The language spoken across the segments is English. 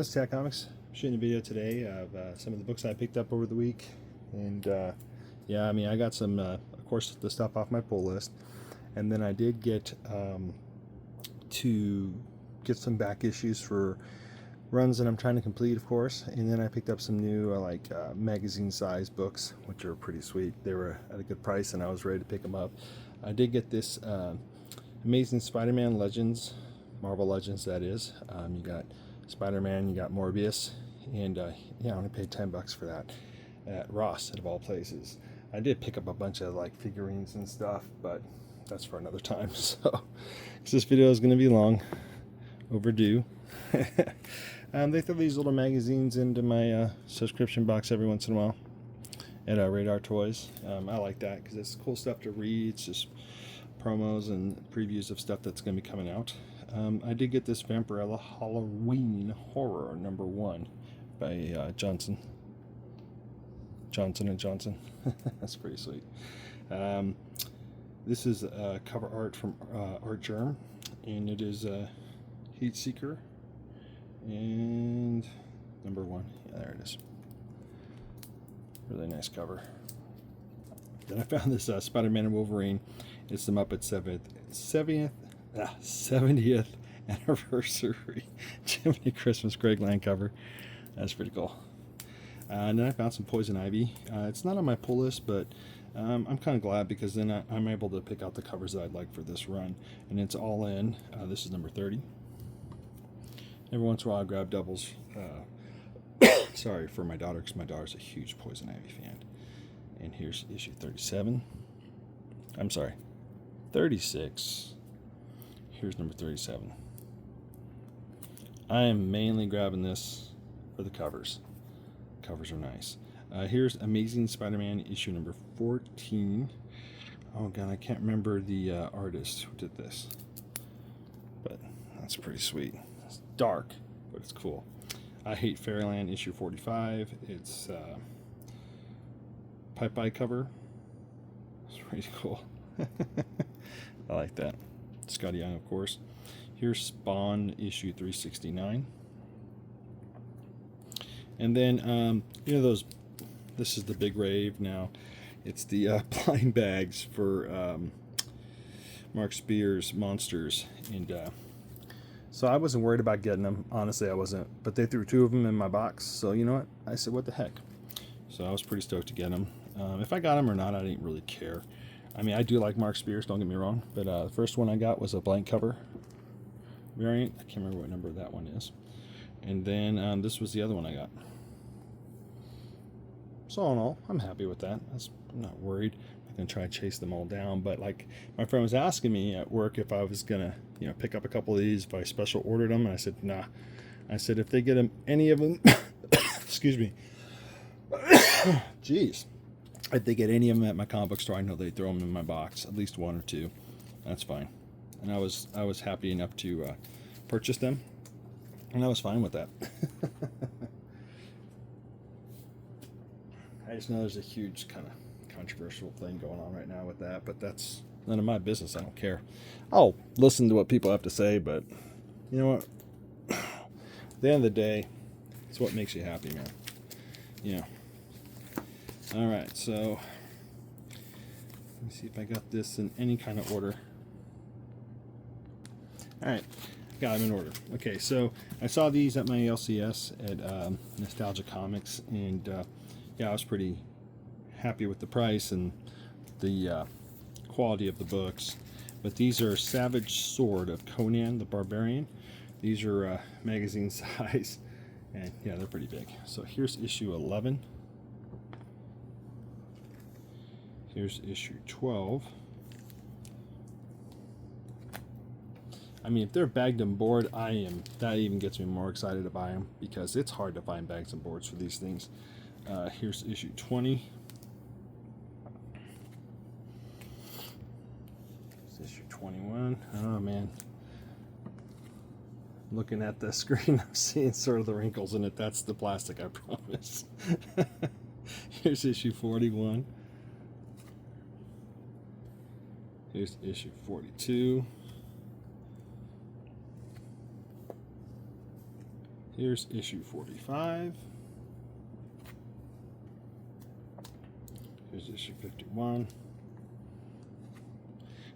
Stack Comics. I'm shooting a video today of some of the books I picked up over the week, and yeah, I mean, I got some, of course, the stuff off my pull list, and then I did get to get some back issues for runs that I'm trying to complete, of course, and then I picked up some new magazine-sized books, which are pretty sweet. They were at a good price, and I was ready to pick them up. I did get this Amazing Spider-Man Legends, Marvel Legends, that is. You got Spider-Man, you got Morbius, and yeah, I only paid $10 for that at Ross, of all places. I did pick up a bunch of like figurines and stuff, but that's for another time. So this video is going to be long, overdue. They throw these little magazines into my subscription box every once in a while at Radar Toys. I like that because it's cool stuff to read. It's just promos and previews of stuff that's going to be coming out. I did get this Vampirella Halloween Horror #1 by Johnson & Johnson. That's pretty sweet. This is cover art from Art Germ, and it is Heat Seeker and #1. Yeah, there it is. Really nice cover. Then I found this Spider-Man and Wolverine. It's the Muppet 70th anniversary Jiminy Christmas Greg Land cover. That's pretty cool. And then I found some Poison Ivy. It's not on my pull list, but I'm kind of glad because then I'm able to pick out the covers that I'd like for this run. And it's all in. This is #30. Every once in a while I grab doubles. Sorry, for my daughter, because my daughter's a huge Poison Ivy fan. And here's issue 37. I'm sorry, 36. Here's #37. I am mainly grabbing this for the covers. Covers are nice. Here's Amazing Spider-Man issue #14. Oh god, I can't remember the artist who did this, but that's pretty sweet. It's dark, but it's cool. I Hate Fairyland issue 45. It's pipe cover. It's pretty cool. I like that. Scotty Young, of course. Here's Spawn issue 369. And then, you know those, this is the big rave now. It's the blind bags for Mark Spears Monsters. And so I wasn't worried about getting them. Honestly, I wasn't. But they threw 2 of them in my box. So you know what? I said, what the heck? So I was pretty stoked to get them. If I got them or not, I didn't really care. I mean, I do like Mark Spears, don't get me wrong. But the first one I got was a blank cover variant. I can't remember what number that one is. And then this was the other one I got. So all in all, I'm happy with that. I'm not worried. I'm going to try to chase them all down. But like my friend was asking me at work if I was going to, you know, pick up a couple of these, if I special ordered them. And I said, nah. I said, if they get them, any of them, excuse me. Jeez. If they get any of them at my comic book store, I know they throw them in my box, at least 1 or 2. That's fine. And I was happy enough to purchase them, and I was fine with that. I just know there's a huge kind of controversial thing going on right now with that, but that's none of my business. I don't care. I'll listen to what people have to say, but you know what? At the end of the day, it's what makes you happy, man. You know. All right, so let me see if I got this in any kind of order. All right, got them in order. Okay, so I saw these at my LCS at Nostalgia Comics, and yeah, I was pretty happy with the price and the quality of the books. But these are Savage Sword of Conan the Barbarian. These are magazine size, and yeah, they're pretty big. So here's issue 11. Here's issue 12. I mean, if they're bagged and board, that even gets me more excited to buy them because it's hard to find bags and boards for these things. Here's issue 20. Here's issue 21. Oh man. Looking at the screen, I'm seeing sort of the wrinkles in it. That's the plastic, I promise. Here's issue 41. Here's issue 42. Here's issue 45. Here's issue 51.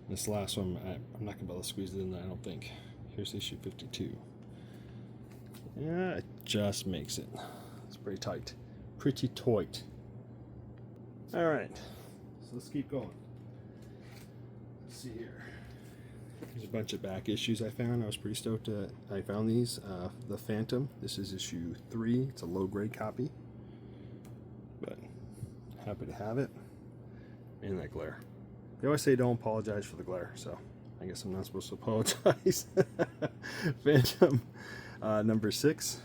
This last one, I'm not going to be able to squeeze it in there, I don't think. Here's issue 52. Yeah, it just makes it. It's pretty tight. Pretty tight. All right, so let's keep going. Let's see here. There's a bunch of back issues I found. I was pretty stoked I found these. The Phantom. This is issue 3. It's a low-grade copy, but happy to have it. And that glare. They always say don't apologize for the glare, so I guess I'm not supposed to apologize. Phantom number 6.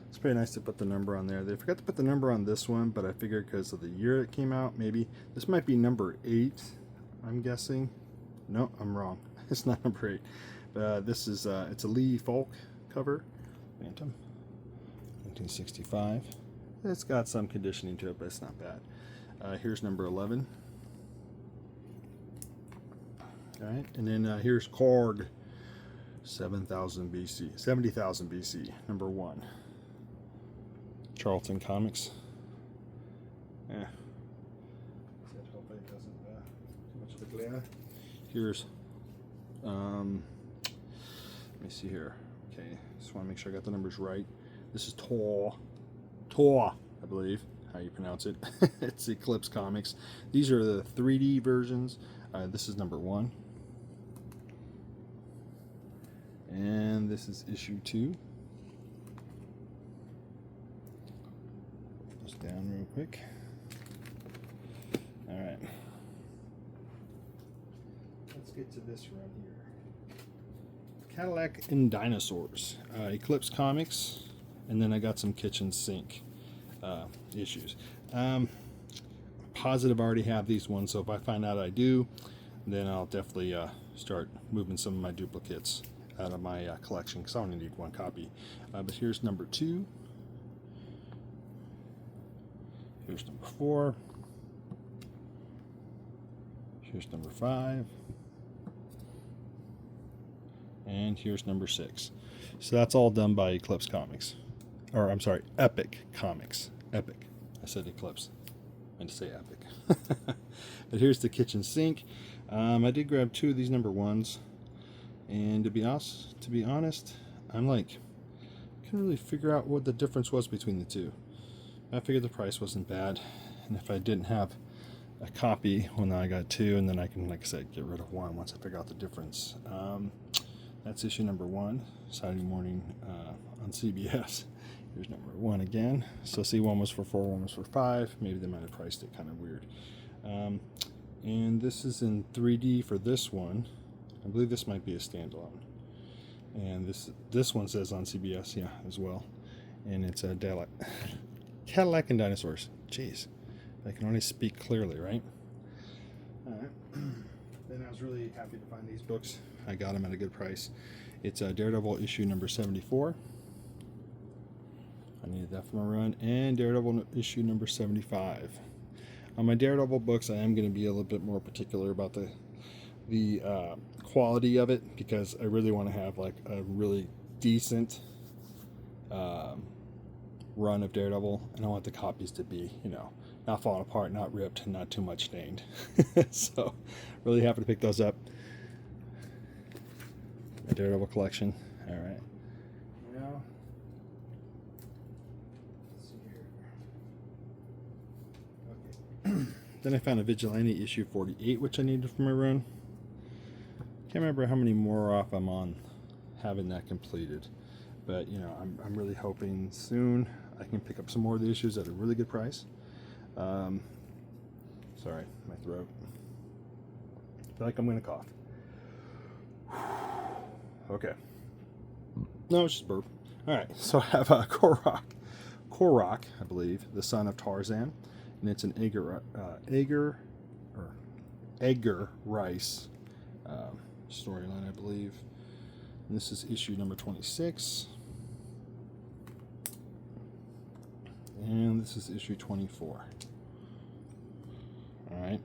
It's pretty nice to put the number on there. They forgot to put the number on this one, but I figured because of the year it came out, maybe this might be number 8. I'm guessing. No, I'm wrong. It's not number 8. But this is it's a Lee Falk cover. Phantom, 1965. It's got some conditioning to it, but it's not bad. Here's number 11. All right, and then here's Korg, 70,000 BC, number 1. Charlton Comics. Yeah. Hopefully it doesn't too much of a glare. Here's let me see here. Okay, just want to make sure I got the numbers right. This is Tor, I believe how you pronounce it. It's Eclipse Comics. These are the 3D versions. This is number 1, and this is issue 2. Just down real quick. All right, let's get to this right here. Cadillac and Dinosaurs, Eclipse Comics, and then I got some kitchen sink issues. Positive I already have these ones, so if I find out I do, then I'll definitely start moving some of my duplicates out of my collection, because I only need 1 copy. But here's number 2. Here's number 4. Here's number 5. And here's number 6. So that's all done by Eclipse Comics. Or, I'm sorry, Epic Comics. Epic. I said Eclipse. I meant to say Epic. But here's the kitchen sink. I did grab 2 of these number 1s. And to be honest, I'm like, couldn't really figure out what the difference was between the 2. I figured the price wasn't bad. And if I didn't have a copy, well, now I got 2, and then I can, like I said, get rid of 1 once I figure out the difference. That's issue number 1, Saturday morning on CBS. Here's number 1 again. So see, 1 was for 4, 1 was for 5. Maybe they might have priced it kind of weird. And this is in 3D for this one. I believe this might be a standalone. And this one says on CBS, yeah, as well. And it's a Cadillac and Dinosaurs. Jeez, I can only speak clearly, right? All right. Then I was really happy to find these books. I got them at a good price. It's Daredevil issue number 74. I needed that for my run. And Daredevil issue number 75. On my Daredevil books, I am going to be a little bit more particular about the quality of it, because I really want to have like a really decent run of Daredevil, and I want the copies to be, you know, not falling apart, not ripped, and not too much stained. So really happy to pick those up. My Daredevil collection. All right. Now, let's see here. Okay. Then I found a Vigilante issue 48, which I needed for my run. Can't remember how many more off I'm on having that completed, but you know, I'm really hoping soon I can pick up some more of the issues at a really good price. Sorry, my throat. I feel like I'm gonna cough. Okay. No, it's just burp. All right, so I have Korok, I believe, the son of Tarzan, and it's an Edgar Rice storyline, I believe. And this is issue number 26. And this is issue 24. All right.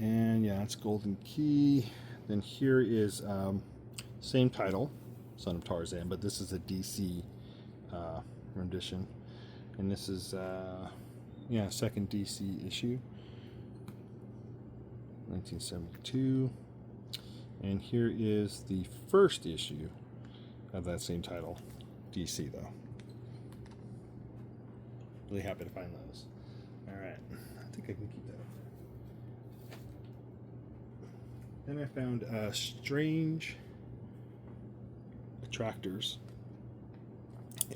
And yeah, it's Golden Key. Then here is Same title, Son of Tarzan, but this is a DC rendition. And this is, second DC issue, 1972. And here is the first issue of that same title, DC, though. Really happy to find those. All right, I think I can keep that up there. Then I found Strange Attractors,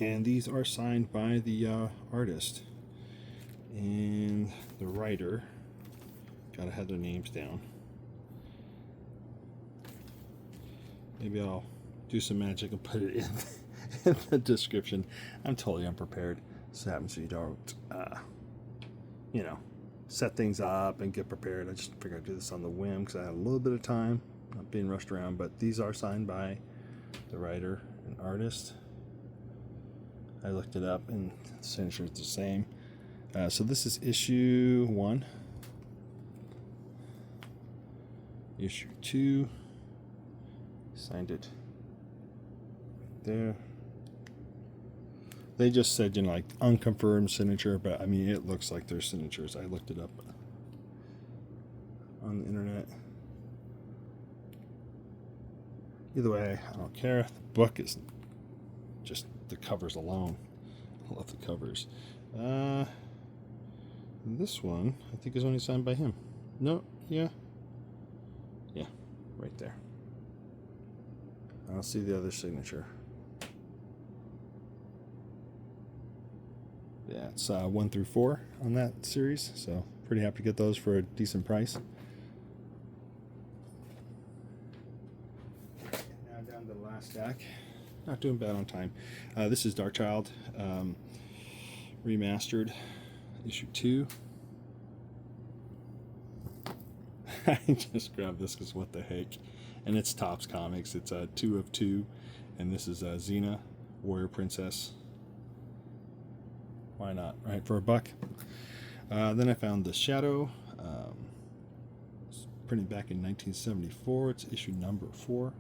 and these are signed by the artist and the writer. Gotta have their names down. Maybe I'll do some magic and put it in the description. I'm totally unprepared. This happens so you don't, set things up and get prepared. I just figured I'd do this on the whim because I had a little bit of time, not being rushed around. But these are signed by the writer and artist. I looked it up and the signature is the same. So this is issue 1. Issue 2. Signed it there. They just said, like unconfirmed signature, but I mean, it looks like their signatures. I looked it up on the internet. Either way, I don't care. The book is just the covers alone. I love the covers. This one, I think, is only signed by him. No, yeah, right there. I don't see the other signature. Yeah, it's 1 through 4 on that series, so pretty happy to get those for a decent price. Now down to the last stack. Not doing bad on time. This is Darkchild Remastered, issue 2. I just grabbed this because what the heck. And it's Topps Comics. It's a 2 of 2. And this is Xena, Warrior Princess. Why not, right? For $1. Then I found The Shadow. It's printed back in 1974. It's issue number 4.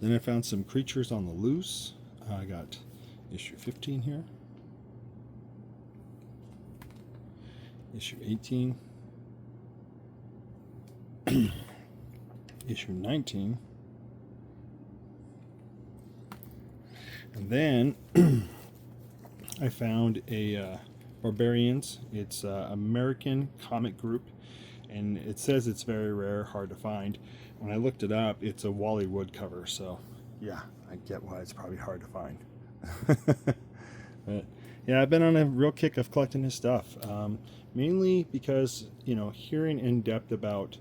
Then I found some Creatures on the Loose. I got issue 15 here. Issue 18. Issue 19. And then I found a Barbarians. It's an American comic group, and it says it's very rare, hard to find. When I looked it up, it's a Wally Wood cover, so yeah, I get why it's probably hard to find. But yeah, I've been on a real kick of collecting his stuff, mainly because, hearing in depth about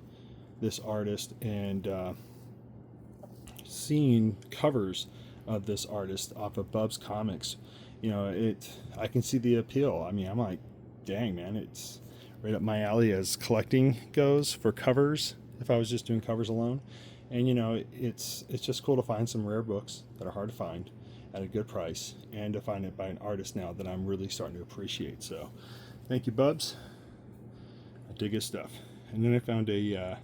this artist and seeing covers of this artist off of Bub's Comics, I can see the appeal. I mean, I'm like, dang, man, it's right up my alley as collecting goes for covers, if I was just doing covers alone. And it's just cool to find some rare books that are hard to find at a good price, and to find it by an artist now that I'm really starting to appreciate. So thank you, Bubs. I dig his stuff. And then I found a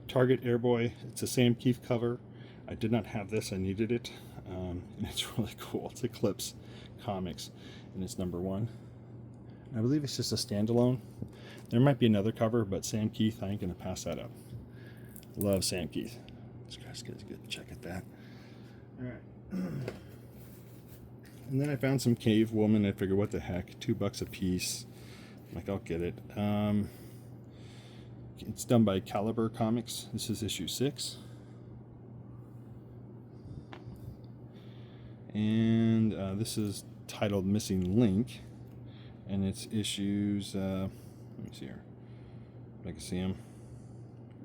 Target Airboy. It's a Sam Keith cover. I did not have this, I needed it, and it's really cool. It's Eclipse Comics, and it's number 1. I believe it's just a standalone. There might be another cover, but Sam Keith, I ain't gonna pass that up. Love Sam Keith. This guy's good. Check at that. All right. And then I found some Cave Woman. I figured, what the heck, $2 a piece. I'm like, I'll get it. It's done by Caliber Comics. This is issue 6. And this is titled Missing Link, and it's issues, let me see here, if I can see them,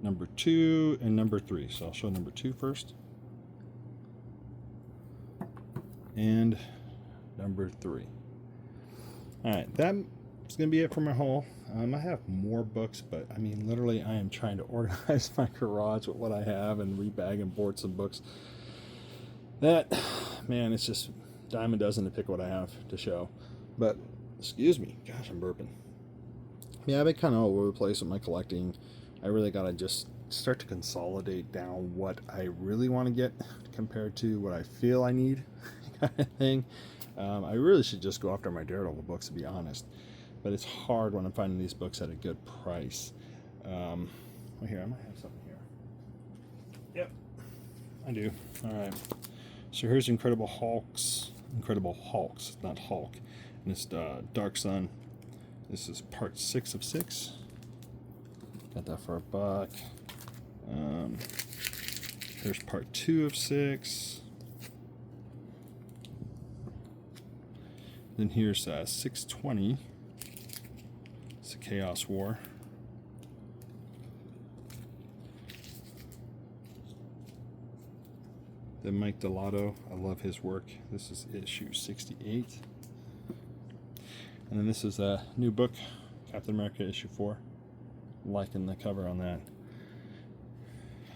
number 2 and number 3. So I'll show number 2 first, and number 3. Alright, that's gonna be it for my haul. I have more books, but I mean, literally I am trying to organize my garage with what I have and rebag and board some books. That, man, it's just dime a dozen to pick what I have to show. But excuse me, gosh, I'm burping. Yeah, I've been kind of all over the place with my collecting. I really gotta just start to consolidate down what I really want to get compared to what I feel I need, kind of thing. I really should just go after my Daredevil books, to be honest, but it's hard when I'm finding these books at a good price. Well, here, I might have something here. Yep, I do. All right, so here's Incredible Hulks, not Hulk, and it's Dark Sun. This is part 6 of 6. Got that for $1. Here's part 2 of 6. Then here's 620. It's a Chaos War. Then Mike Delato, I love his work. This is issue 68. And then this is a new book, Captain America issue 4. Liking the cover on that.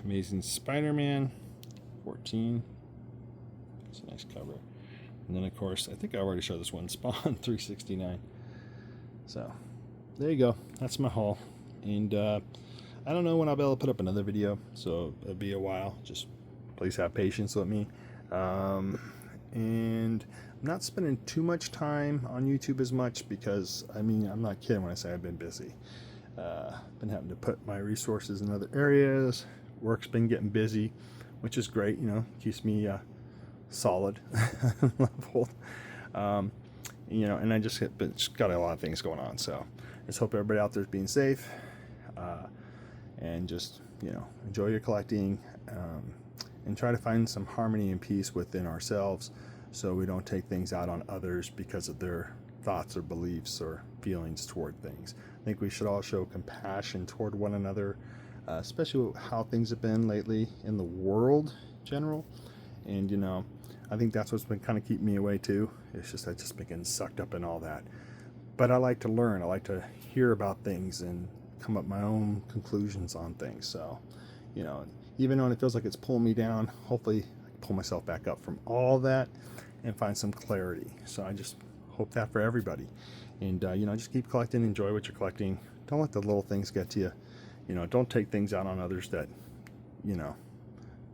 Amazing Spider-Man 14. It's a nice cover. And then of course, I think I already showed this one, Spawn 369. So there you go. That's my haul. And I don't know when I'll be able to put up another video, so it'll be a while. Just please have patience with me. And I'm not spending too much time on YouTube as much because, I mean, I'm not kidding when I say I've been busy. Been having to put my resources in other areas. Work's been getting busy, which is great, you know, keeps me solid leveled. You know, and I just got a lot of things going on, so I just hope everybody out there is being safe, and just, you know, enjoy your collecting, and try to find some harmony and peace within ourselves, so we don't take things out on others because of their thoughts or beliefs or feelings toward things. I think we should all show compassion toward one another, especially how things have been lately in the world in general. And, you know, I think that's what's been kind of keeping me away too. It's just, I just been getting sucked up in all that. But I like to learn. I like to hear about things and come up with my own conclusions on things. So, you know, even when it feels like it's pulling me down, hopefully I can pull myself back up from all that and find some clarity. So I just hope that for everybody. And, you know, just keep collecting, enjoy what you're collecting. Don't let the little things get to you. You know, don't take things out on others that, you know,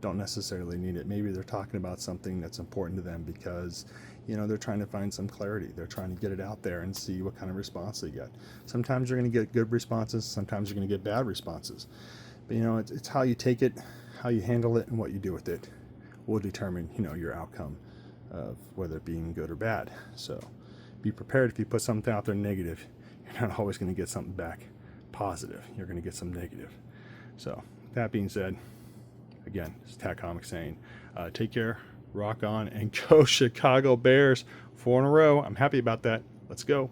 don't necessarily need it. Maybe they're talking about something that's important to them because, you know, they're trying to find some clarity. They're trying to get it out there and see what kind of response they get. Sometimes you're going to get good responses. Sometimes you're going to get bad responses. But, you know, it's how you take it, how you handle it, and what you do with it will determine, you know, your outcome of whether it being good or bad. So be prepared. If you put something out there negative, you're not always going to get something back positive. You're going to get some negative. So that being said, again, it's Tack Comics saying, take care, rock on, and go Chicago Bears. 4 in a row. I'm happy about that. Let's go.